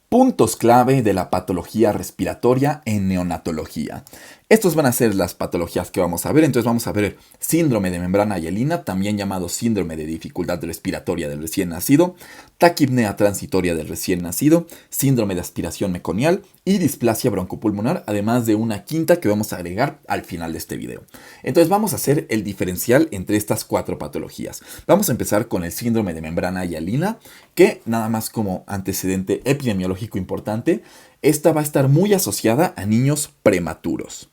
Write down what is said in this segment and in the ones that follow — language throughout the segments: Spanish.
Puntos clave de la patología respiratoria en neonatología. Estos van a ser las patologías que vamos a ver. Entonces vamos a ver síndrome de membrana hialina, también llamado síndrome de dificultad respiratoria del recién nacido, taquipnea transitoria del recién nacido, síndrome de aspiración meconial y displasia broncopulmonar, además de una quinta que vamos a agregar al final de este video. Entonces vamos a hacer el diferencial entre estas cuatro patologías. Vamos a empezar con el síndrome de membrana hialina, que nada más como antecedente epidemiológico importante, esta va a estar muy asociada a niños prematuros.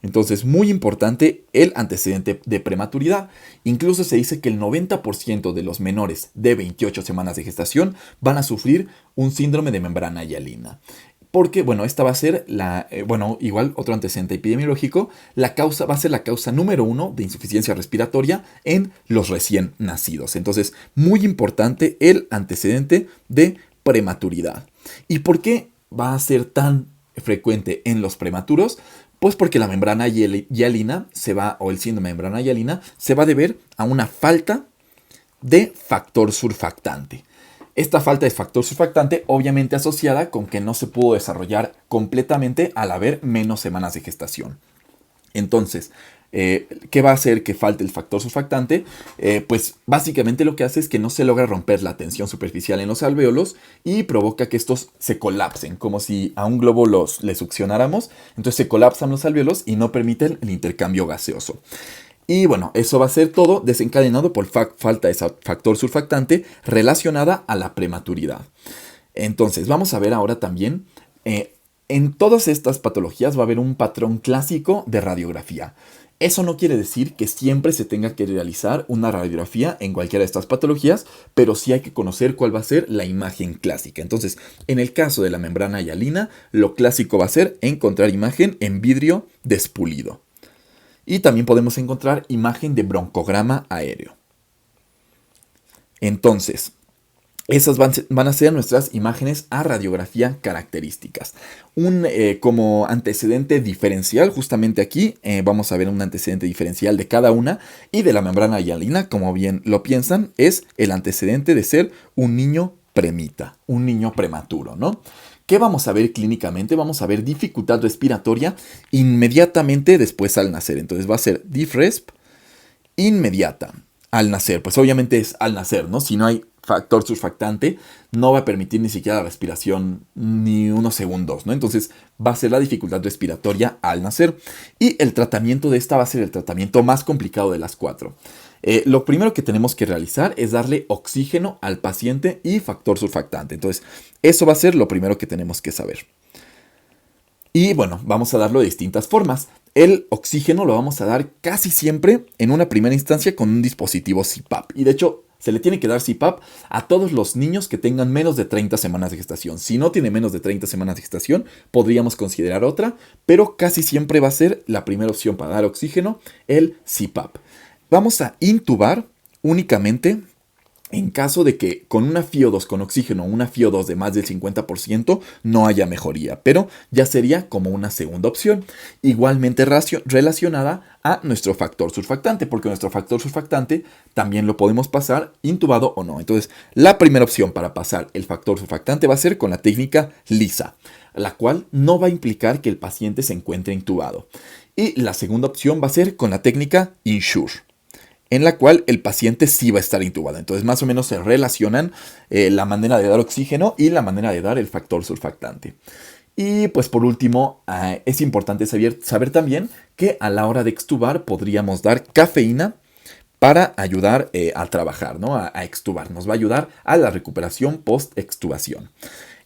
Entonces, muy importante el antecedente de prematuridad. Incluso se dice que el 90% de los menores de 28 semanas de gestación van a sufrir un síndrome de membrana hialina. Porque, bueno, esta va a ser igual otro antecedente epidemiológico, va a ser la causa número 1 de insuficiencia respiratoria en los recién nacidos. Entonces, muy importante el antecedente de prematuridad. ¿Y por qué va a ser tan frecuente en los prematuros? Pues porque la membrana hialina o el síndrome de membrana hialina se va a deber a una falta de factor surfactante. Esta falta de factor surfactante obviamente asociada con que no se pudo desarrollar completamente al haber menos semanas de gestación. Entonces, ¿qué va a hacer que falte el factor surfactante? Pues básicamente lo que hace es que no se logra romper la tensión superficial en los alvéolos y provoca que estos se colapsen, como si a un globo le succionáramos. Entonces se colapsan los alvéolos y no permiten el intercambio gaseoso. Y bueno, eso va a ser todo desencadenado por falta de factor surfactante relacionada a la prematuridad. Entonces, vamos a ver ahora también, en todas estas patologías va a haber un patrón clásico de radiografía. Eso no quiere decir que siempre se tenga que realizar una radiografía en cualquiera de estas patologías, pero sí hay que conocer cuál va a ser la imagen clásica. Entonces, en el caso de la membrana hialina, lo clásico va a ser encontrar imagen en vidrio despulido. Y también podemos encontrar imagen de broncograma aéreo. Entonces, esas van a ser nuestras imágenes a radiografía características. Como antecedente diferencial, justamente aquí vamos a ver un antecedente diferencial de cada una. Y de la membrana hialina, como bien lo piensan, es el antecedente de ser un niño premita, un niño prematuro, ¿no? ¿Qué vamos a ver clínicamente? Vamos a ver dificultad respiratoria inmediatamente después al nacer. Entonces va a ser DIFRESP inmediata al nacer. Pues obviamente es al nacer, ¿no? Si no hay factor surfactante, no va a permitir ni siquiera la respiración ni unos segundos, ¿no? Entonces va a ser la dificultad respiratoria al nacer. Y el tratamiento de esta va a ser el tratamiento más complicado de las cuatro. Lo primero que tenemos que realizar es darle oxígeno al paciente y factor surfactante. Entonces, eso va a ser lo primero que tenemos que saber. Y bueno, vamos a darlo de distintas formas. El oxígeno lo vamos a dar casi siempre en una primera instancia con un dispositivo CPAP. Y de hecho, se le tiene que dar CPAP a todos los niños que tengan menos de 30 semanas de gestación. Si no tiene menos de 30 semanas de gestación, podríamos considerar otra, pero casi siempre va a ser la primera opción para dar oxígeno, el CPAP. Vamos a intubar únicamente en caso de que con una FiO2 con oxígeno o una FiO2 de más del 50% no haya mejoría, pero ya sería como una segunda opción, igualmente relacionada a nuestro factor surfactante, porque nuestro factor surfactante también lo podemos pasar intubado o no. Entonces, la primera opción para pasar el factor surfactante va a ser con la técnica LISA, la cual no va a implicar que el paciente se encuentre intubado. Y la segunda opción va a ser con la técnica INSURE, en la cual el paciente sí va a estar intubado. Entonces, más o menos se relacionan la manera de dar oxígeno y la manera de dar el factor surfactante. Y pues por último, es importante saber también que a la hora de extubar podríamos dar cafeína para ayudar a trabajar, ¿no? A extubar. Nos va a ayudar a la recuperación post-extubación.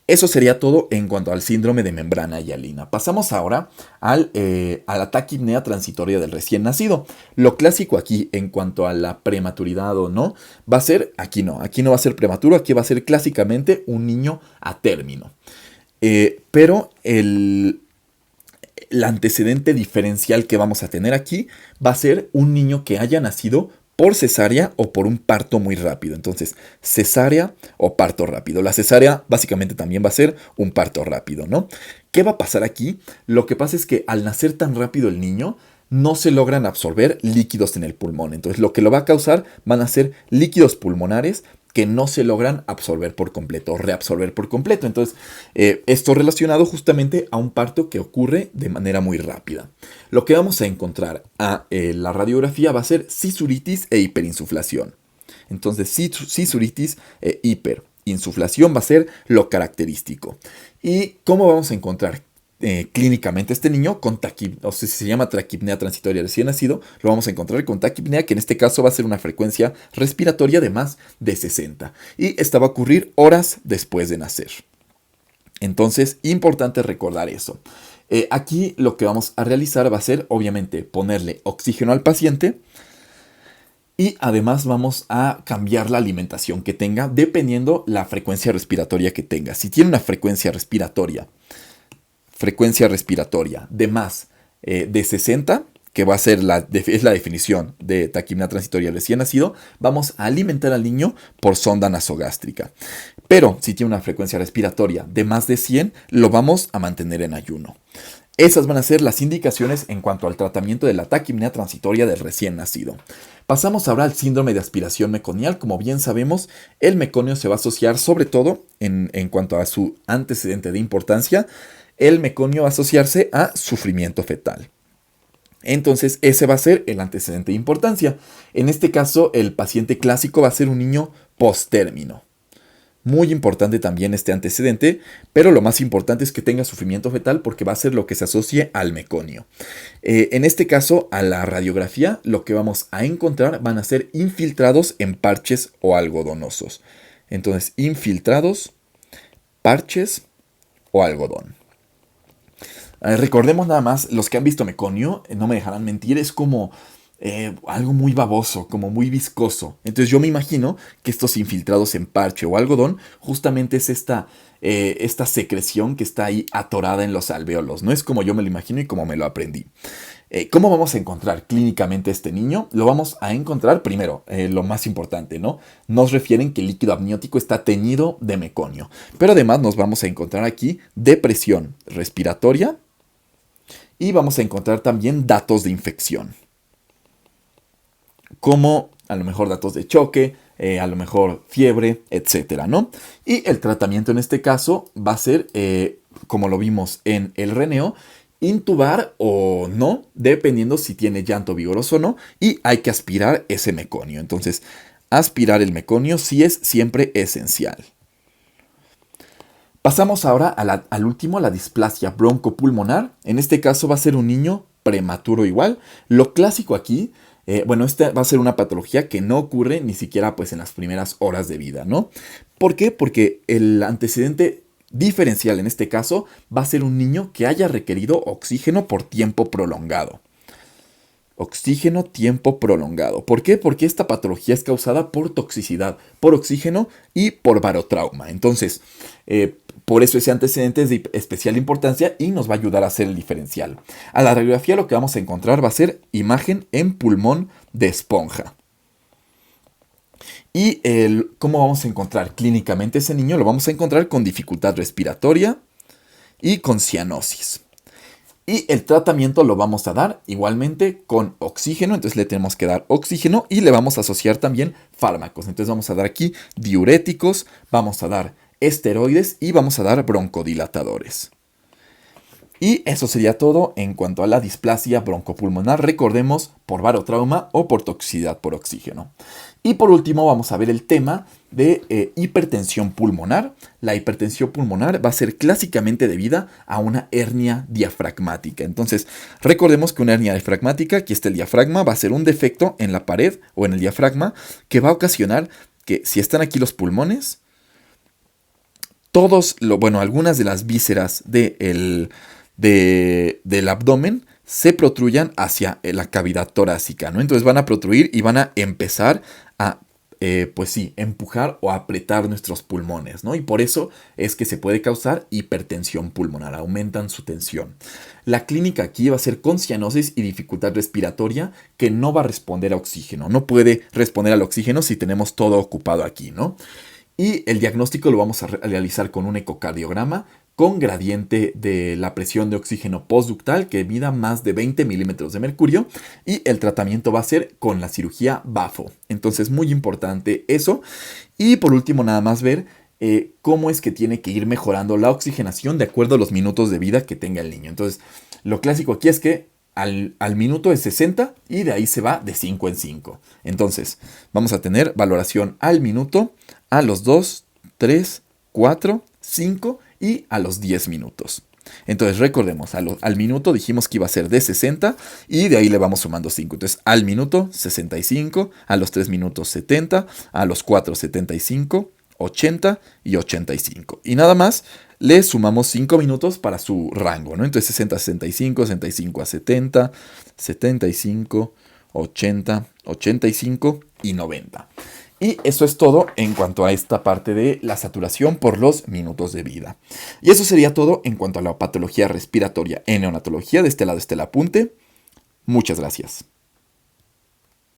Eso sería todo en cuanto al síndrome de membrana hialina. Pasamos ahora a la taquipnea transitoria del recién nacido. Lo clásico aquí en cuanto a la prematuridad o no, va a ser, aquí no va a ser prematuro, aquí va a ser clásicamente un niño a término. Pero el antecedente diferencial que vamos a tener aquí va a ser un niño que haya nacido por cesárea o por un parto muy rápido. Entonces, cesárea o parto rápido. La cesárea básicamente también va a ser un parto rápido, ¿no? ¿Qué va a pasar aquí? Lo que pasa es que al nacer tan rápido el niño, no se logran absorber líquidos en el pulmón. Entonces, lo que lo va a causar van a ser líquidos pulmonares que no se logran absorber por completo o reabsorber por completo. Entonces, esto relacionado justamente a un parto que ocurre de manera muy rápida. Lo que vamos a encontrar a la radiografía va a ser cisuritis e hiperinsuflación. Entonces, cisuritis e hiperinsuflación va a ser lo característico. ¿Y cómo vamos a encontrar clínicamente este niño con taquipnea? O sea, si se llama taquipnea transitoria recién nacido, lo vamos a encontrar con taquipnea, que en este caso va a ser una frecuencia respiratoria de más de 60. Y esta va a ocurrir horas después de nacer. Entonces, importante recordar eso. Aquí lo que vamos a realizar va a ser, obviamente, ponerle oxígeno al paciente. Y además vamos a cambiar la alimentación que tenga dependiendo la frecuencia respiratoria que tenga. Si tiene una frecuencia respiratoria de más de 60, que va a ser es la definición de taquipnea transitoria recién nacido, vamos a alimentar al niño por sonda nasogástrica. Pero si tiene una frecuencia respiratoria de más de 100, lo vamos a mantener en ayuno. Esas van a ser las indicaciones en cuanto al tratamiento de la taquipnea transitoria del recién nacido. Pasamos ahora al síndrome de aspiración meconial. Como bien sabemos, el meconio se va a asociar sobre todo en cuanto a su antecedente de importancia. El meconio va a asociarse a sufrimiento fetal. Entonces, ese va a ser el antecedente de importancia. En este caso, el paciente clásico va a ser un niño posttérmino. Muy importante también este antecedente, pero lo más importante es que tenga sufrimiento fetal porque va a ser lo que se asocie al meconio. En este caso, a la radiografía, lo que vamos a encontrar van a ser infiltrados en parches o algodonosos. Entonces, infiltrados, parches o algodón. Recordemos nada más, los que han visto meconio, no me dejarán mentir, es como algo muy baboso, como muy viscoso. Entonces yo me imagino que estos infiltrados en parche o algodón justamente es esta secreción que está ahí atorada en los alvéolos. No es como yo me lo imagino y como me lo aprendí. ¿Cómo vamos a encontrar clínicamente a este niño? Lo vamos a encontrar primero, lo más importante, ¿no? Nos refieren que el líquido amniótico está teñido de meconio. Pero además nos vamos a encontrar aquí depresión respiratoria y vamos a encontrar también datos de infección, como a lo mejor datos de choque, a lo mejor fiebre, etcétera, ¿no? Y el tratamiento en este caso va a ser, como lo vimos en el reneo, intubar o no, dependiendo si tiene llanto vigoroso o no, y hay que aspirar ese meconio. Entonces, aspirar el meconio sí es siempre esencial. Pasamos ahora al último, la displasia broncopulmonar. En este caso va a ser un niño prematuro igual. Lo clásico aquí, esta va a ser una patología que no ocurre ni siquiera pues en las primeras horas de vida, ¿no? ¿Por qué? Porque el antecedente diferencial en este caso va a ser un niño que haya requerido oxígeno por tiempo prolongado. Oxígeno tiempo prolongado. ¿Por qué? Porque esta patología es causada por toxicidad, por oxígeno y por barotrauma. Entonces, por eso ese antecedente es de especial importancia y nos va a ayudar a hacer el diferencial. A la radiografía lo que vamos a encontrar va a ser imagen en pulmón de esponja. ¿Y cómo vamos a encontrar clínicamente ese niño? Lo vamos a encontrar con dificultad respiratoria y con cianosis. Y el tratamiento lo vamos a dar igualmente con oxígeno, entonces le tenemos que dar oxígeno y le vamos a asociar también fármacos. Entonces vamos a dar aquí diuréticos, vamos a dar esteroides y vamos a dar broncodilatadores. Y eso sería todo en cuanto a la displasia broncopulmonar, recordemos, por barotrauma o por toxicidad por oxígeno. Y por último vamos a ver el tema de hipertensión pulmonar. La hipertensión pulmonar va a ser clásicamente debida a una hernia diafragmática. Entonces, recordemos que una hernia diafragmática, aquí está el diafragma, va a ser un defecto en la pared o en el diafragma que va a ocasionar que si están aquí los pulmones, algunas de las vísceras del abdomen se protruyan hacia la cavidad torácica, ¿no? Entonces van a protruir y van a empezar a, empujar o apretar nuestros pulmones, ¿no? Y por eso es que se puede causar hipertensión pulmonar, aumentan su tensión. La clínica aquí va a ser con cianosis y dificultad respiratoria que no va a responder a oxígeno, no puede responder al oxígeno si tenemos todo ocupado aquí, ¿no? Y el diagnóstico lo vamos a realizar con un ecocardiograma con gradiente de la presión de oxígeno postductal que mida más de 20 milímetros de mercurio, y el tratamiento va a ser con la cirugía BAFO. Entonces, muy importante eso. Y por último, nada más ver cómo es que tiene que ir mejorando la oxigenación de acuerdo a los minutos de vida que tenga el niño. Entonces, lo clásico aquí es que al minuto es 60 y de ahí se va de 5 en 5. Entonces, vamos a tener valoración al minuto, a los 2, 3, 4, 5 y a los 10 minutos. Entonces recordemos, al minuto dijimos que iba a ser de 60 y de ahí le vamos sumando 5. Entonces al minuto 65, a los 3 minutos 70, a los 4 75, 80 y 85. Y nada más le sumamos 5 minutos para su rango, ¿no? Entonces 60 a 65, 65 a 70, 75, 80, 85 y 90. Y eso es todo en cuanto a esta parte de la saturación por los minutos de vida. Y eso sería todo en cuanto a la patología respiratoria en neonatología. De este lado está el apunte. Muchas gracias.